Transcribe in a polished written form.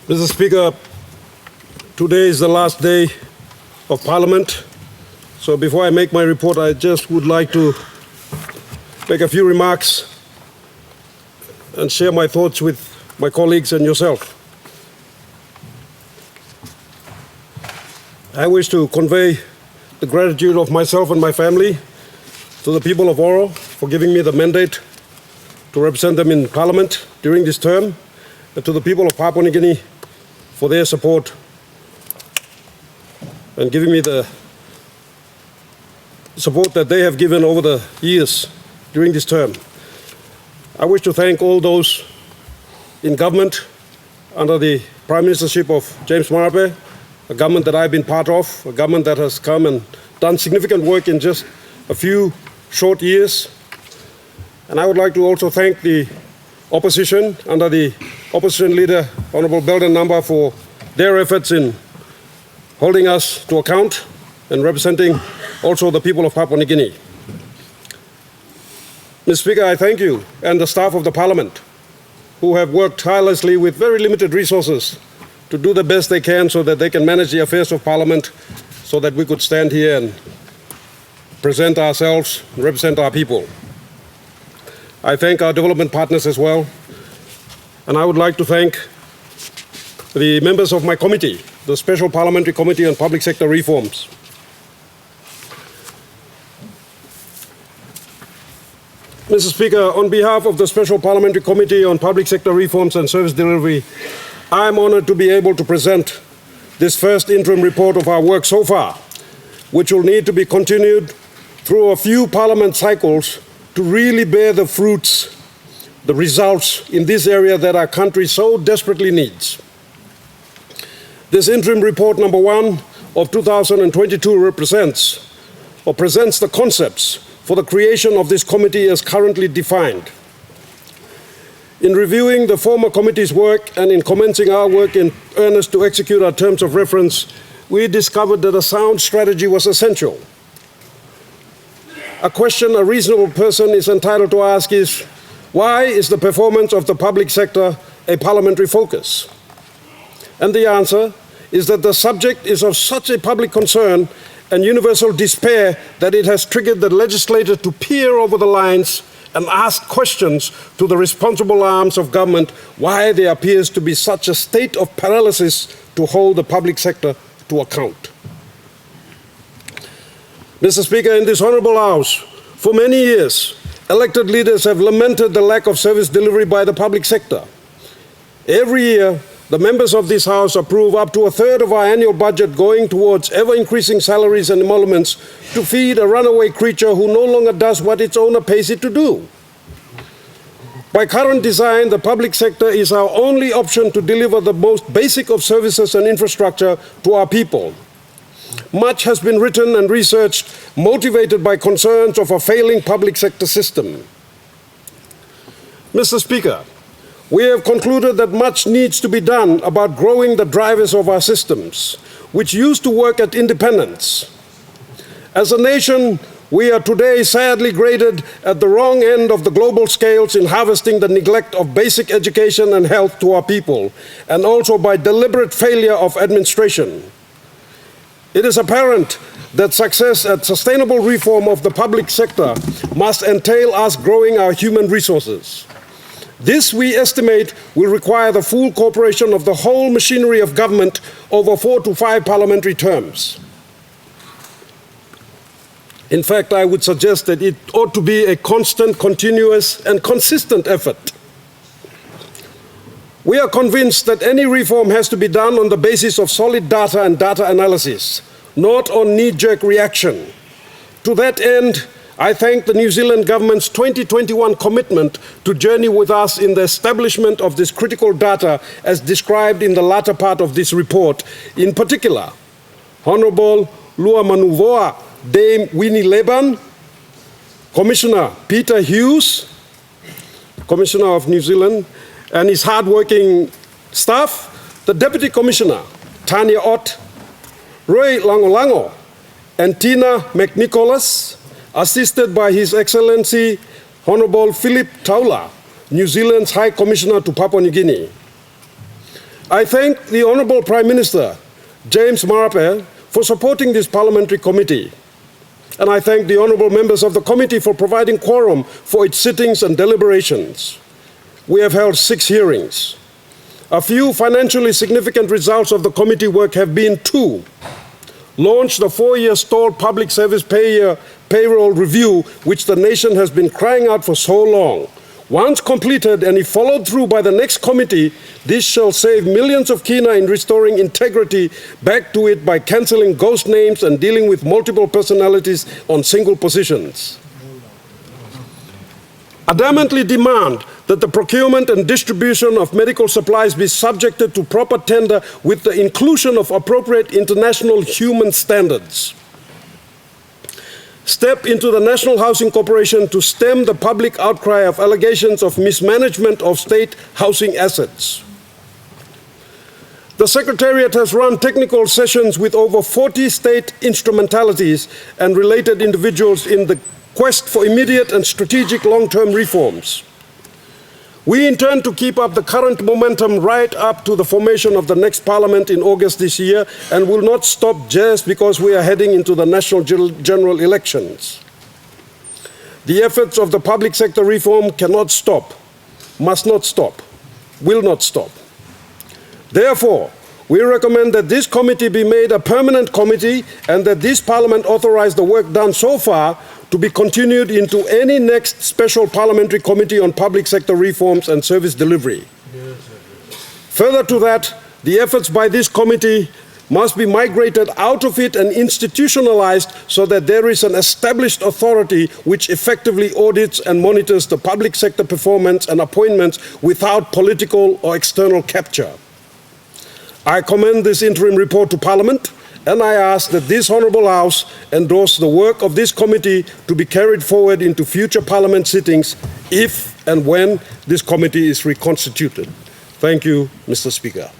Mr. Speaker, today is the last day of Parliament. So before I make my report, I just would like to make a few remarks and share my thoughts with my colleagues and yourself. I wish to convey the gratitude of myself and my family to the people of Oro for giving me the mandate to represent them in Parliament during this term, and to the people of Papua New Guinea for their support and giving me the support that they have given over the years during this term. I wish to thank all those in government under the Prime Ministership of James Marape, a government that I've been part of, a government that has come and done significant work in just a few short years. And I would like to also thank the opposition under the opposition leader, Honourable Belden Namba, for their efforts in holding us to account and representing also the people of Papua New Guinea. Mr. Speaker, I thank you and the staff of the Parliament who have worked tirelessly with very limited resources to do the best they can so that they can manage the affairs of Parliament so that we could stand here and present ourselves, represent our people. I thank our development partners as well. And I would like to thank the members of my committee, the Special Parliamentary Committee on Public Sector Reforms. Mr. Speaker, on behalf of the Special Parliamentary Committee on Public Sector Reforms and Service Delivery, I am honoured to be able to present this first interim report of our work so far, which will need to be continued through a few Parliament cycles to really bear the fruits, the results in this area that our country so desperately needs. This interim report number 1 of 2022 presents the concepts for the creation of this committee as currently defined. In reviewing the former committee's work and in commencing our work in earnest to execute our terms of reference, we discovered that a sound strategy was essential. A question a reasonable person is entitled to ask is, why is the performance of the public sector a parliamentary focus? And the answer is that the subject is of such a public concern and universal despair that it has triggered the legislator to peer over the lines and ask questions to the responsible arms of government why there appears to be such a state of paralysis to hold the public sector to account. Mr. Speaker, in this Honourable House, for many years, elected leaders have lamented the lack of service delivery by the public sector. Every year, the members of this House approve up to a third of our annual budget going towards ever-increasing salaries and emoluments to feed a runaway creature who no longer does what its owner pays it to do. By current design, the public sector is our only option to deliver the most basic of services and infrastructure to our people. Much has been written and researched, motivated by concerns of a failing public sector system. Mr. Speaker, we have concluded that much needs to be done about growing the drivers of our systems, which used to work at independence. As a nation, we are today sadly graded at the wrong end of the global scales in harvesting the neglect of basic education and health to our people, and also by deliberate failure of administration. It is apparent that success at sustainable reform of the public sector must entail us growing our human resources. This, we estimate, will require the full cooperation of the whole machinery of government over 4 to 5 parliamentary terms. In fact, I would suggest that it ought to be a constant, continuous, and consistent effort. We are convinced that any reform has to be done on the basis of solid data and data analysis, not on knee-jerk reaction. To that end, I thank the New Zealand government's 2021 commitment to journey with us in the establishment of this critical data as described in the latter part of this report. In particular, Honourable Lua Manuvoa, Dame Winnie Leban, Commissioner Peter Hughes, Commissioner of New Zealand, and his hard-working staff, the Deputy Commissioner, Tanya Ott, Roy Langolango, and Tina McNicholas, assisted by His Excellency Honourable Philip Taula, New Zealand's High Commissioner to Papua New Guinea. I thank the Honourable Prime Minister, James Marape, for supporting this parliamentary committee. And I thank the honourable members of the committee for providing quorum for its sittings and deliberations. We have held 6 hearings. A few financially significant results of the committee work have been 2. Launched a 4-year stalled public service payroll review, which the nation has been crying out for so long. Once completed and if followed through by the next committee, this shall save millions of kina in restoring integrity back to it by cancelling ghost names and dealing with multiple personalities on single positions. Adamantly demand that the procurement and distribution of medical supplies be subjected to proper tender with the inclusion of appropriate international human standards. Step into the National Housing Corporation to stem the public outcry of allegations of mismanagement of state housing assets. The Secretariat has run technical sessions with over 40 state instrumentalities and related individuals in the quest for immediate and strategic long-term reforms. We intend to keep up the current momentum right up to the formation of the next Parliament in August this year and will not stop just because we are heading into the national general elections. The efforts of the public sector reform cannot stop, must not stop, will not stop. Therefore, we recommend that this committee be made a permanent committee and that this Parliament authorize the work done so far to be continued into any next special parliamentary committee on public sector reforms and service delivery. Further to that, the efforts by this committee must be migrated out of it and institutionalized so that there is an established authority which effectively audits and monitors the public sector performance and appointments without political or external capture. I commend this interim report to Parliament, and I ask that this Honourable House endorse the work of this committee to be carried forward into future Parliament sittings if and when this committee is reconstituted. Thank you, Mr. Speaker.